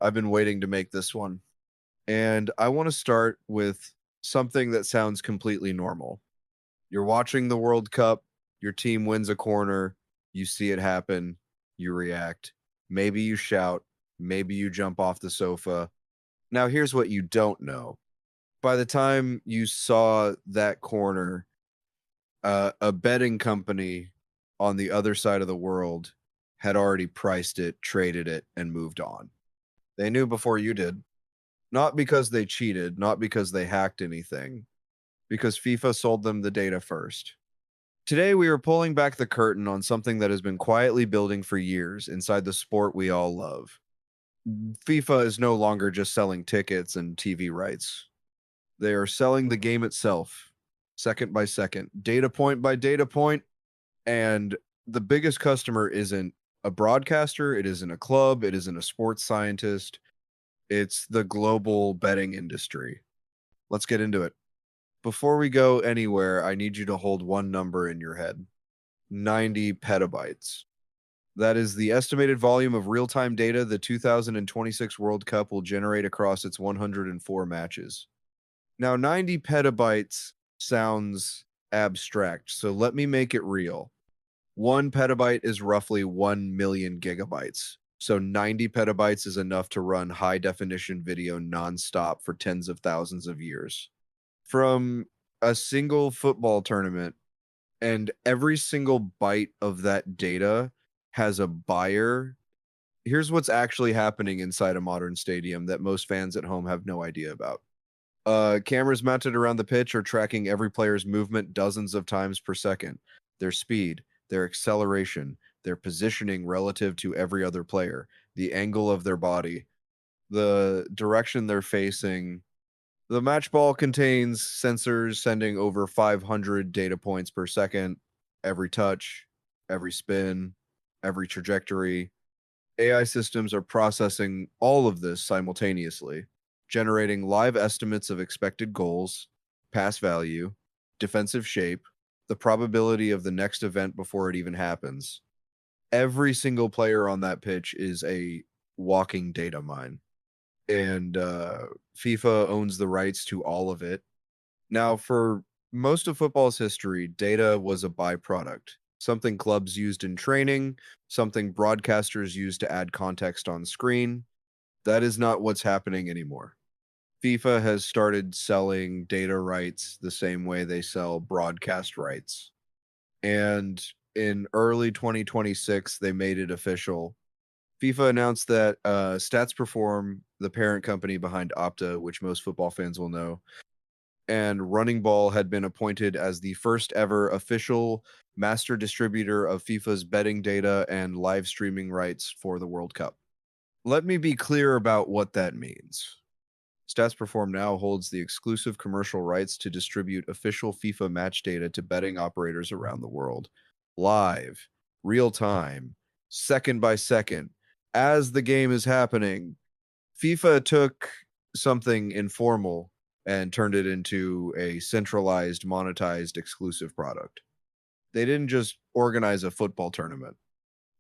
I've been waiting to make this one. And I want to start with something that sounds completely normal. You're watching the World Cup, your team wins a corner, you see it happen, you react. Maybe you shout, maybe you jump off the sofa. Now, here's what you don't know. By the time you saw that corner, a betting company on the other side of the world had already priced it, traded it, and moved on. They knew before you did. Not because they cheated, not because they hacked anything, because FIFA sold them the data first. Today, we are pulling back the curtain on something that has been quietly building for years inside the sport we all love. FIFA is no longer just selling tickets and TV rights. They are selling the game itself, second by second, data point by data point, and the biggest customer isn't a broadcaster, it isn't a club, it isn't a sports scientist, it's the global betting industry. Let's get into it. Before we go anywhere, I need you to hold one number in your head: 90 petabytes. That is the estimated volume of real time data the 2026 World Cup will generate across its 104 matches. Now, 90 petabytes sounds abstract, so let me make it real. 1 petabyte is roughly 1 million gigabytes. So 90 petabytes is enough to run high definition video nonstop for tens of thousands of years. From a single football tournament, and every single byte of that data has a buyer. Here's what's actually happening inside a modern stadium that most fans at home have no idea about. Cameras mounted around the pitch are tracking every player's movement dozens of times per second, their speed, their acceleration, their positioning relative to every other player, the angle of their body, the direction they're facing. The match ball contains sensors sending over 500 data points per second, every touch, every spin, every trajectory. AI systems are processing all of this simultaneously, generating live estimates of expected goals, pass value, defensive shape, the probability of the next event before it even happens. Every single player on that pitch is a walking data mine, and FIFA owns the rights to all of it. Now, for most of football's history, data was a byproduct, something clubs used in training, something broadcasters used to add context on screen. That is not what's happening anymore. FIFA has started selling data rights the same way they sell broadcast rights. And in early 2026, they made it official. FIFA announced that Stats Perform, the parent company behind Opta, which most football fans will know, and RunningBall had been appointed as the first ever official master distributor of FIFA's betting data and live streaming rights for the World Cup. Let me be clear about what that means. Stats Perform now holds the exclusive commercial rights to distribute official FIFA match data to betting operators around the world. Live, real time, second by second, as the game is happening. FIFA took something informal and turned it into a centralized, monetized, exclusive product. They didn't just organize a football tournament.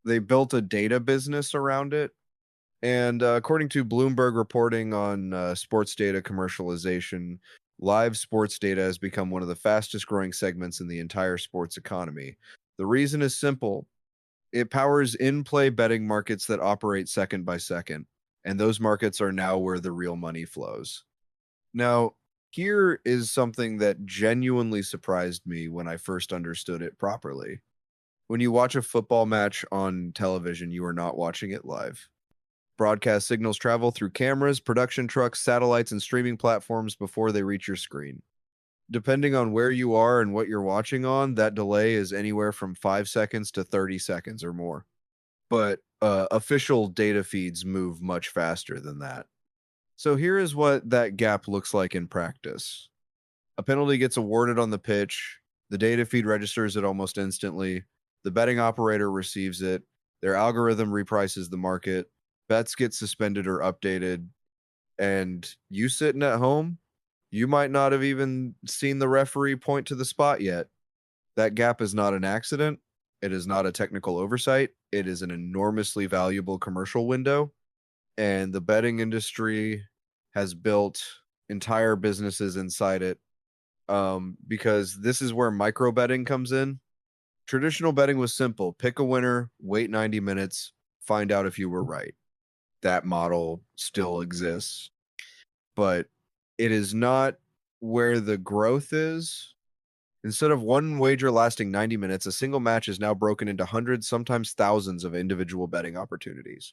They built a data business around it. And according to Bloomberg reporting on sports data commercialization, live sports data has become one of the fastest growing segments in the entire sports economy. The reason is simple: it powers in play betting markets that operate second by second, and those markets are now where the real money flows. Now, here is something that genuinely surprised me when I first understood it properly. When you watch a football match on television, you are not watching it live. Broadcast signals travel through cameras, production trucks, satellites, and streaming platforms before they reach your screen. Depending on where you are and what you're watching on, that delay is anywhere from 5 seconds to 30 seconds or more. But official data feeds move much faster than that. So here is what that gap looks like in practice. A penalty gets awarded on the pitch, the data feed registers it almost instantly, the betting operator receives it, their algorithm reprices the market, bets get suspended or updated, and you sitting at home, you might not have even seen the referee point to the spot yet. That gap is not an accident. It is not a technical oversight. It is an enormously valuable commercial window. and the betting industry has built entire businesses inside it, because this is where micro betting comes in. Traditional betting was simple: pick a winner, wait 90 minutes, find out if you were right. That model still exists, but it is not where the growth is. Instead of one wager lasting 90 minutes, a single match is now broken into hundreds, sometimes thousands of individual betting opportunities.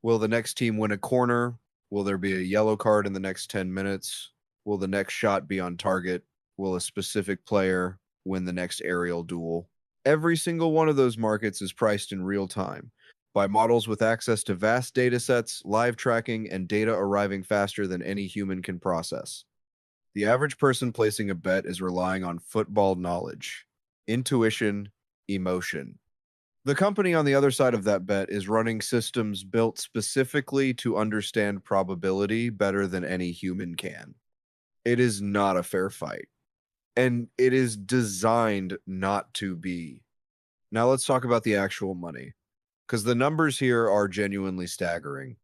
Will the next team win a corner? Will there be a yellow card in the next 10 minutes? Will the next shot be on target? Will a specific player win the next aerial duel? Every single one of those markets is priced in real time by models with access to vast data sets, live tracking, and data arriving faster than any human can process. The average person placing a bet is relying on football knowledge, intuition, emotion. The company on the other side of that bet is running systems built specifically to understand probability better than any human can. It is not a fair fight, and it is designed not to be. Now let's talk about the actual money, because the numbers here are genuinely staggering.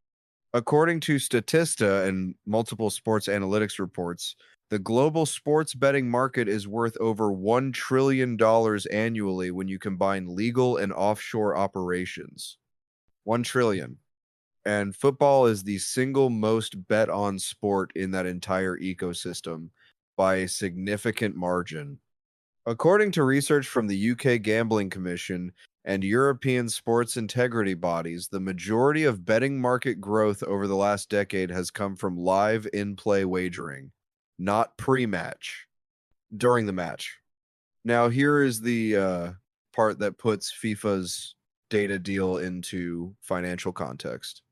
According to Statista and multiple sports analytics reports, the global sports betting market is worth over $1 trillion annually when you combine legal and offshore operations. 1 trillion. And football is the single most bet on sport in that entire ecosystem by a significant margin. According to research from the UK Gambling Commission and European sports integrity bodies, the majority of betting market growth over the last decade has come from live in-play wagering, not pre-match, during the match. Now, here is the part that puts FIFA's data deal into financial context.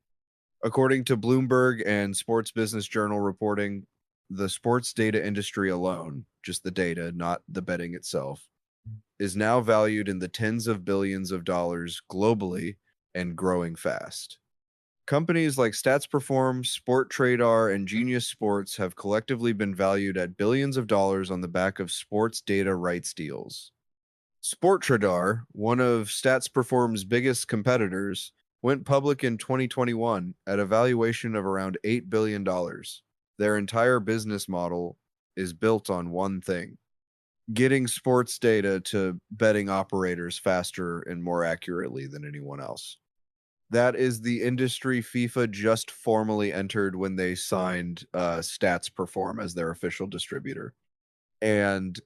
According to Bloomberg and Sports Business Journal reporting, the sports data industry alone, just the data, not the betting itself, is now valued in the tens of billions of dollars globally and growing fast. Companies like StatsPerform, Sportradar, and Genius Sports have collectively been valued at billions of dollars on the back of sports data rights deals. Sportradar, one of StatsPerform's biggest competitors, went public in 2021 at a valuation of around $8 billion. Their entire business model is built on one thing: getting sports data to betting operators faster and more accurately than anyone else. That is the industry FIFA just formally entered when they signed StatsPerform as their official distributor. And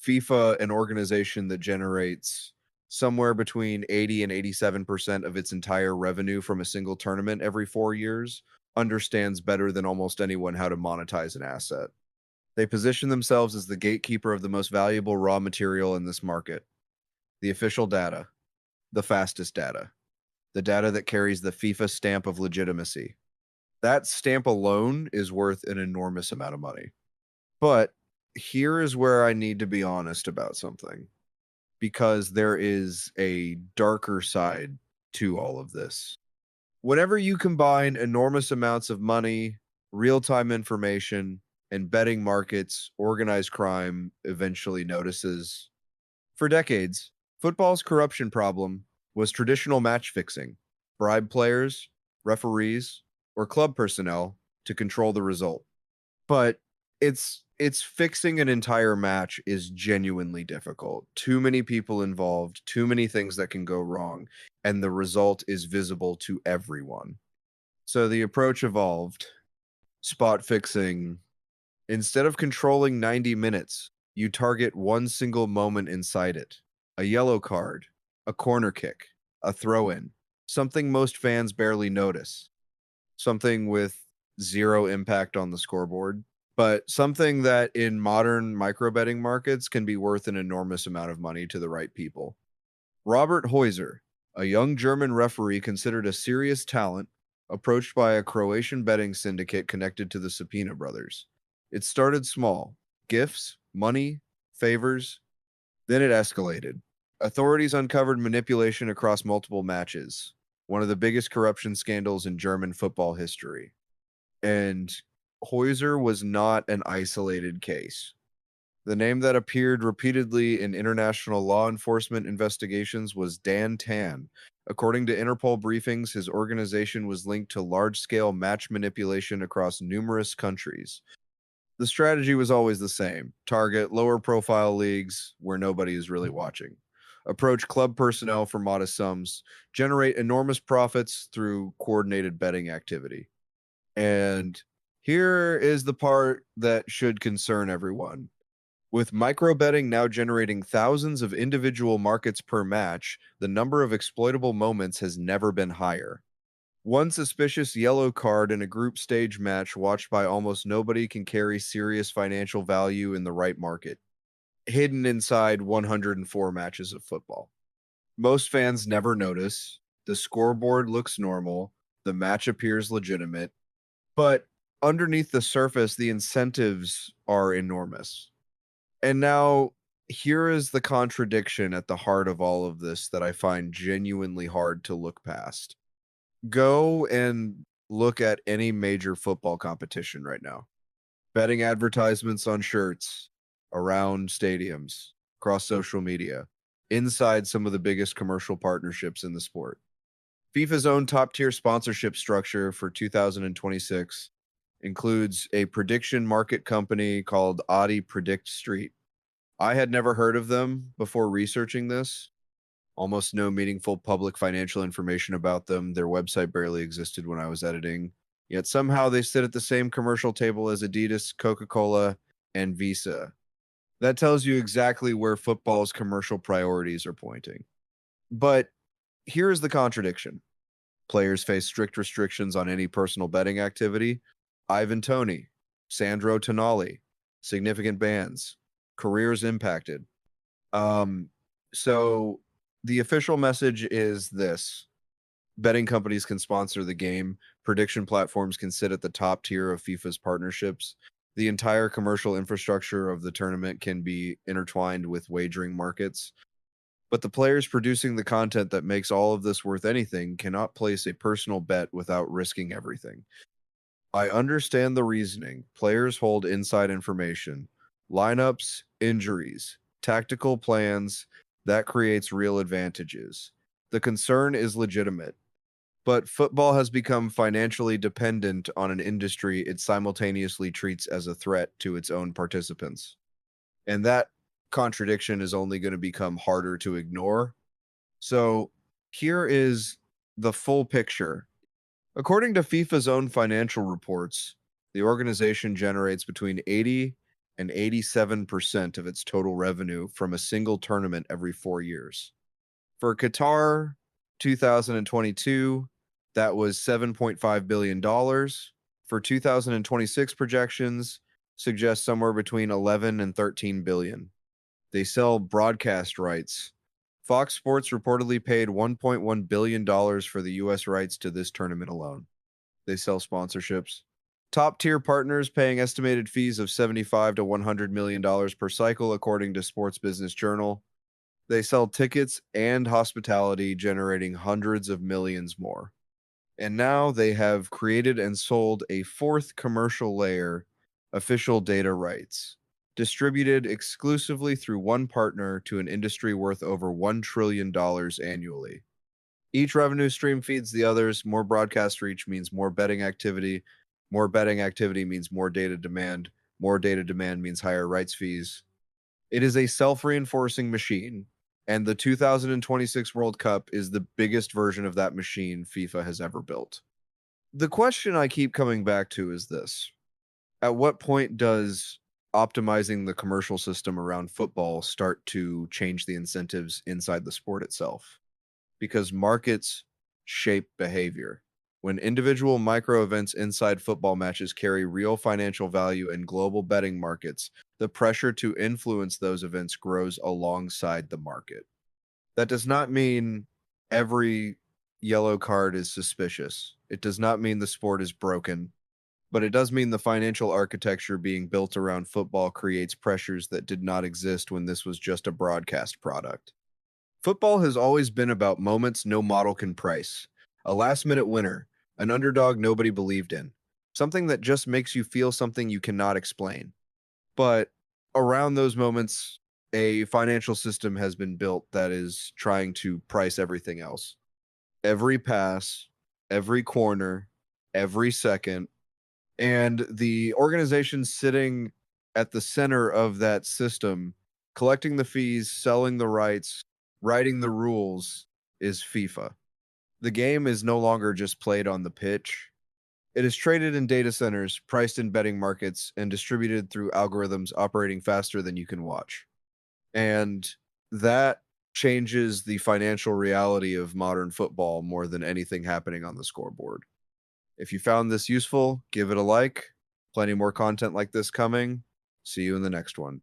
FIFA, an organization that generates somewhere between 80 and 87% of its entire revenue from a single tournament every 4 years, understands better than almost anyone how to monetize an asset. They position themselves as the gatekeeper of the most valuable raw material in this market: the official data, the fastest data, the data that carries the FIFA stamp of legitimacy. That stamp alone is worth an enormous amount of money. But here is where I need to be honest about something, because there is a darker side to all of this. Whenever you combine enormous amounts of money, real-time information, and betting markets, organized crime eventually notices. For decades, football's corruption problem was traditional match fixing: bribe players, referees, or club personnel to control the result. But it's fixing an entire match is genuinely difficult. Too many people involved, too many things that can go wrong, and the result is visible to everyone. So the approach evolved. Spot fixing. Instead of controlling 90 minutes, you target one single moment inside it: a yellow card, a corner kick, a throw in, something most fans barely notice, something with zero impact on the scoreboard, but something that in modern micro betting markets can be worth an enormous amount of money to the right people. Robert Hoyzer, a young German referee considered a serious talent, approached by a Croatian betting syndicate connected to the Sapina brothers. It started small: gifts, money, favors. Then it escalated. Authorities uncovered manipulation across multiple matches, one of the biggest corruption scandals in German football history. And Hoyzer was not an isolated case. The name that appeared repeatedly in international law enforcement investigations was Dan Tan. According to Interpol briefings, his organization was linked to large scale match manipulation across numerous countries. The strategy was always the same: target lower profile leagues where nobody is really watching, approach club personnel for modest sums, generate enormous profits through coordinated betting activity. And here is the part that should concern everyone. With micro betting now generating thousands of individual markets per match, the number of exploitable moments has never been higher. One suspicious yellow card in a group stage match watched by almost nobody can carry serious financial value in the right market, hidden inside 104 matches of football. Most fans never notice. The scoreboard looks normal. The match appears legitimate. But underneath the surface, the incentives are enormous. And now, here is the contradiction at the heart of all of this that I find genuinely hard to look past. Go and look at any major football competition right now. Betting advertisements on shirts, around stadiums, across social media, inside some of the biggest commercial partnerships in the sport. FIFA's own top tier sponsorship structure for 2026 includes a prediction market company called Audi Predict Street. I had never heard of them before researching this. Almost no meaningful public financial information about them. Their website barely existed when I was editing. Yet somehow they sit at the same commercial table as Adidas, Coca-Cola, and Visa. That tells you exactly where football's commercial priorities are pointing. But here is the contradiction. Players face strict restrictions on any personal betting activity. Ivan Toney, Sandro Tonali, significant bans, careers impacted. So the official message is this: betting companies can sponsor the game, prediction platforms can sit at the top tier of FIFA's partnerships, the entire commercial infrastructure of the tournament can be intertwined with wagering markets. But the players producing the content that makes all of this worth anything cannot place a personal bet without risking everything. I understand the reasoning. Players hold inside information, lineups, injuries, tactical plans. That creates real advantages. The concern is legitimate, but football has become financially dependent on an industry it simultaneously treats as a threat to its own participants. And that contradiction is only going to become harder to ignore. So here is the full picture. According to FIFA's own financial reports, the organization generates between 80 and 87% of its total revenue from a single tournament every 4 years. For Qatar 2022, that was $7.5 billion. For 2026 projections, suggest somewhere between 11 and 13 billion. They sell broadcast rights. Fox Sports reportedly paid $1.1 billion for the US rights to this tournament alone. They sell sponsorships. Top tier partners paying estimated fees of $75 to $100 million per cycle, according to Sports Business Journal. They sell tickets and hospitality, generating hundreds of millions more. And now they have created and sold a fourth commercial layer: official data rights, distributed exclusively through one partner to an industry worth over $1 trillion annually. Each revenue stream feeds the others. More broadcast reach means more betting activity. More betting activity means more data demand. More data demand means higher rights fees. It is a self-reinforcing machine, and the 2026 World Cup is the biggest version of that machine FIFA has ever built. The question I keep coming back to is this: at what point does optimizing the commercial system around football start to change the incentives inside the sport itself? Because markets shape behavior. When individual micro events inside football matches carry real financial value in global betting markets, the pressure to influence those events grows alongside the market. That does not mean every yellow card is suspicious. It does not mean the sport is broken, but it does mean the financial architecture being built around football creates pressures that did not exist when this was just a broadcast product. Football has always been about moments no model can price: a last minute winner, an underdog nobody believed in, something that just makes you feel something you cannot explain. But around those moments, a financial system has been built that is trying to price everything else. Every pass, every corner, every second. And the organization sitting at the center of that system, collecting the fees, selling the rights, writing the rules, is FIFA. The game is no longer just played on the pitch. It is traded in data centers, priced in betting markets, and distributed through algorithms operating faster than you can watch. And that changes the financial reality of modern football more than anything happening on the scoreboard. If you found this useful, give it a like. Plenty more content like this coming. See you in the next one.